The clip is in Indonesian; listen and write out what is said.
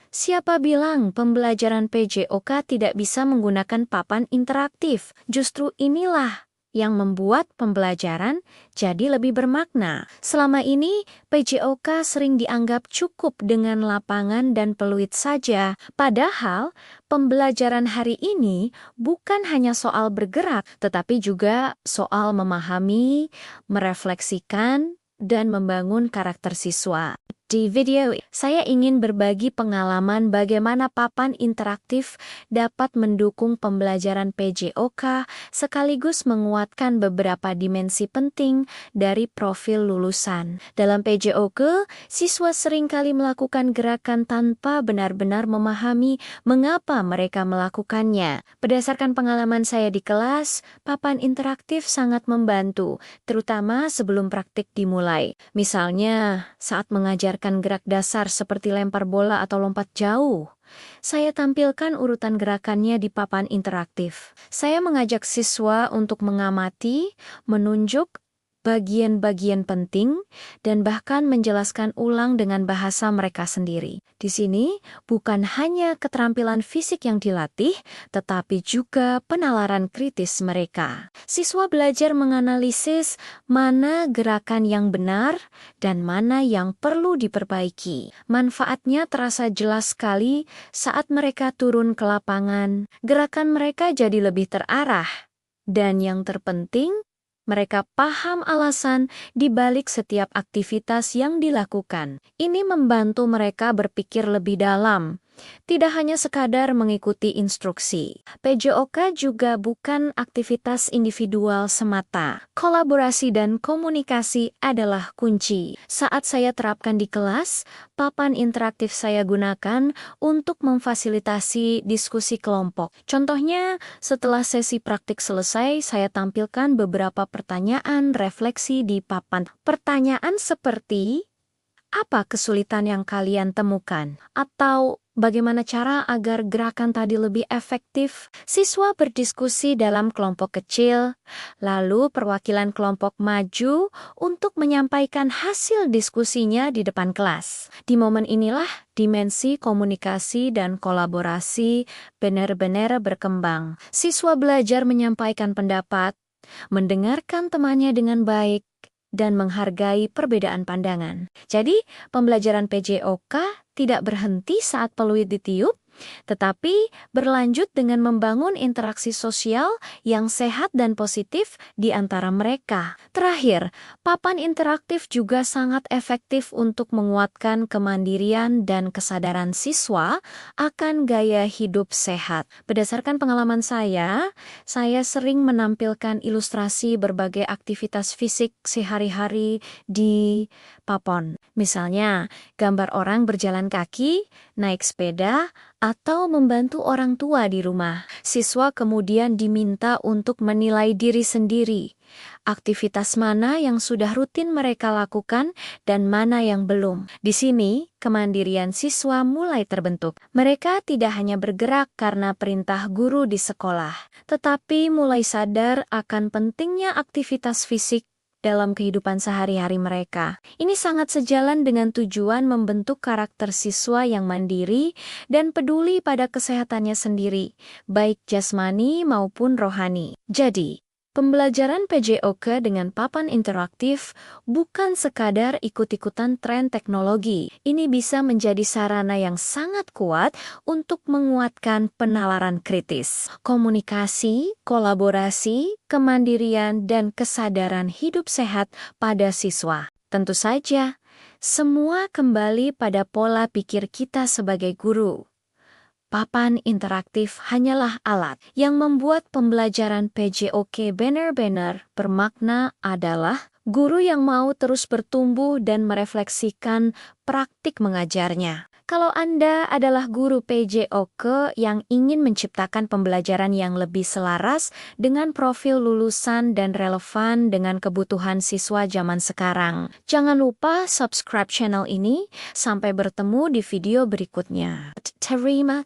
Siapa bilang pembelajaran PJOK tidak bisa menggunakan papan interaktif? Justru inilah yang membuat pembelajaran jadi lebih bermakna. Selama ini, PJOK sering dianggap cukup dengan lapangan dan peluit saja. Padahal, pembelajaran hari ini bukan hanya soal bergerak, tetapi juga soal memahami, merefleksikan, dan membangun karakter siswa. Di video, saya ingin berbagi pengalaman bagaimana papan interaktif dapat mendukung pembelajaran PJOK sekaligus menguatkan beberapa dimensi penting dari profil lulusan. Dalam PJOK, siswa seringkali melakukan gerakan tanpa benar-benar memahami mengapa mereka melakukannya. Berdasarkan pengalaman saya di kelas, papan interaktif sangat membantu, terutama sebelum praktik dimulai. Misalnya, saat mengajar gerak dasar seperti lempar bola atau lompat jauh. Saya tampilkan urutan gerakannya di papan interaktif. Saya mengajak siswa untuk mengamati, menunjuk bagian-bagian penting, dan bahkan menjelaskan ulang dengan bahasa mereka sendiri. Di sini, bukan hanya keterampilan fisik yang dilatih, tetapi juga penalaran kritis mereka. Siswa belajar menganalisis mana gerakan yang benar dan mana yang perlu diperbaiki. Manfaatnya terasa jelas sekali saat mereka turun ke lapangan. Gerakan mereka jadi lebih terarah. Dan yang terpenting, mereka paham alasan di balik setiap aktivitas yang dilakukan. Ini membantu mereka berpikir lebih dalam, tidak hanya sekadar mengikuti instruksi. PJOK juga bukan aktivitas individual semata. Kolaborasi dan komunikasi adalah kunci. Saat saya terapkan di kelas, papan interaktif saya gunakan untuk memfasilitasi diskusi kelompok. Contohnya, setelah sesi praktik selesai, saya tampilkan beberapa pertanyaan refleksi di papan. Pertanyaan seperti, apa kesulitan yang kalian temukan? Atau bagaimana cara agar gerakan tadi lebih efektif? Siswa berdiskusi dalam kelompok kecil, lalu perwakilan kelompok maju untuk menyampaikan hasil diskusinya di depan kelas. Di momen inilah dimensi komunikasi dan kolaborasi benar-benar berkembang. Siswa belajar menyampaikan pendapat, mendengarkan temannya dengan baik, dan menghargai perbedaan pandangan. Jadi, pembelajaran PJOK tidak berhenti saat peluit ditiup, tetapi berlanjut dengan membangun interaksi sosial yang sehat dan positif di antara mereka. Terakhir, papan interaktif juga sangat efektif untuk menguatkan kemandirian dan kesadaran siswa akan gaya hidup sehat. Berdasarkan pengalaman saya sering menampilkan ilustrasi berbagai aktivitas fisik sehari-hari di papan. Misalnya, gambar orang berjalan kaki, naik sepeda, atau membantu orang tua di rumah. Siswa kemudian diminta untuk menilai diri sendiri. Aktivitas mana yang sudah rutin mereka lakukan dan mana yang belum. Di sini, kemandirian siswa mulai terbentuk. Mereka tidak hanya bergerak karena perintah guru di sekolah, tetapi mulai sadar akan pentingnya aktivitas fisik dalam kehidupan sehari-hari mereka. Ini sangat sejalan dengan tujuan membentuk karakter siswa yang mandiri dan peduli pada kesehatannya sendiri, baik jasmani maupun rohani. Jadi, pembelajaran PJOK dengan papan interaktif bukan sekadar ikut-ikutan tren teknologi. Ini bisa menjadi sarana yang sangat kuat untuk menguatkan penalaran kritis, komunikasi, kolaborasi, kemandirian, dan kesadaran hidup sehat pada siswa. Tentu saja, semua kembali pada pola pikir kita sebagai guru. Papan interaktif hanyalah alat. Yang membuat pembelajaran PJOK benar-benar bermakna adalah guru yang mau terus bertumbuh dan merefleksikan praktik mengajarnya. Kalau Anda adalah guru PJOK yang ingin menciptakan pembelajaran yang lebih selaras dengan profil lulusan dan relevan dengan kebutuhan siswa zaman sekarang, jangan lupa subscribe channel ini. Sampai bertemu di video berikutnya. Terima